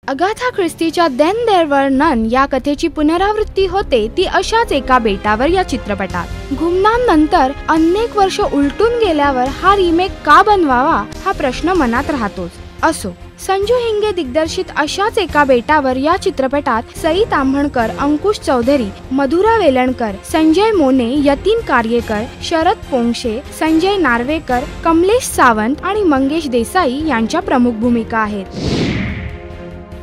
Agatha ख्रिस्तीच्या then there were none या कथेची पुनरावृत्ती होते ती अशाच एका बेटावर या चित्रपटात। गुमनाम नंतर अनेक वर्ष उलटून गेल्यावर हा रिमेक का बनवावा हा प्रश्न मनात राहतोच। असो, संजू हिंगे दिग्दर्शित अशाच एका बेटावर या चित्रपटात सई ताम्हणकर, अंकुश चौधरी, मधुरा वेलणकर, संजय मोने, यतीन कार्यकर, शरद पोंक्षे, संजय नार्वेकर, कमलेश सावंत आणि मंगेश देसाई यांच्या प्रमुख भूमिका आहेत।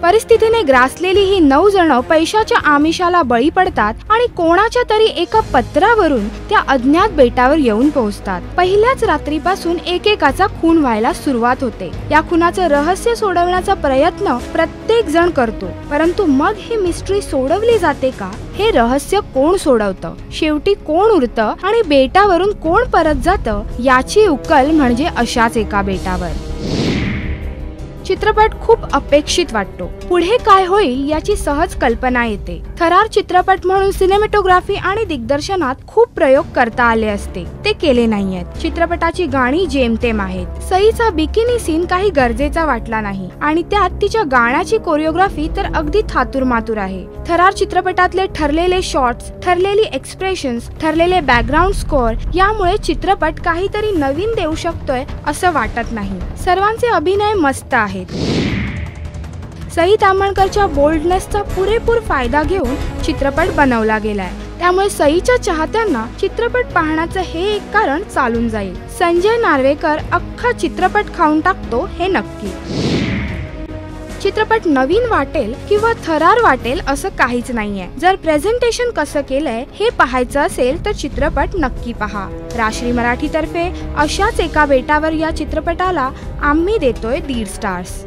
परिस्थितीने ग्रासलेली ही 9 जण पैशाच्या आमिषाला बळी पडतात आणि कोणाच्या तरी एका पत्रावरून त्या अज्ञात बेटावर येऊन पोहोचतात। पहिल्याच रात्रीपासून एकेकाचा खून व्हायला सुरुवात होते। या खुनाचं रहस्य सोडवण्याचा प्रयत्न प्रत्येक जण करतो, परंतु मग ही मिस्ट्री सोडवली जाते का? हे रहस्य कोण सोडवतं, शेवटी कोण उरतं आणि बेटावरून कोण परत जातं याची उकल म्हणजे अशाच एका बेटावर। चित्रपट खूप अपेक्षित वाटतो, पुढे काय होईल याची सहज कल्पना येते। थरार चित्रपट म्हणून सिनेमॅटोग्राफी आणि दिग्दर्शनात खूप प्रयोग करता आले असते, ते केले नाहीयेत। चित्रपटाची गाणी जेमतेम आहेत। सईचा बिकिनी सीन काही गरजेचा वाटला नाही आणि त्यात तिच्या गाण्याची कोरिओग्राफी तर अगदी थातुरमातुर आहे। थरार चित्रपटातले ठरलेले शॉट्स, ठरलेली एक्सप्रेशन्स, ठरलेले बॅकग्राऊंड स्कोअर यामुळे चित्रपट काहीतरी नवीन देऊ शकतोय असं वाटत नाही। सर्वांचे अभिनय मस्त आहेत। सई ताम्हणकरच्या बोल्डनेसचा पुरेपूर फायदा घेऊन चित्रपट बनवला गेलाय, त्यामुळे सईच्या चाहत्यांना चित्रपट पाहण्याचं हे एक कारण चालून जाईल। संजय नार्वेकर अख्खा चित्रपट खाऊन टाकतो हे नक्की। चित्रपट नवीन वाटेल किंवा थरार वाटेल असं काहीच नाहीये। जर प्रेझेंटेशन कसं केलंय हे पाहायचं असेल तर चित्रपट नक्की पहा। राश्री मराठी तर्फे अशाच एका बेटावर या चित्रपटाला आम्ही देतोय 1.5 स्टार्स।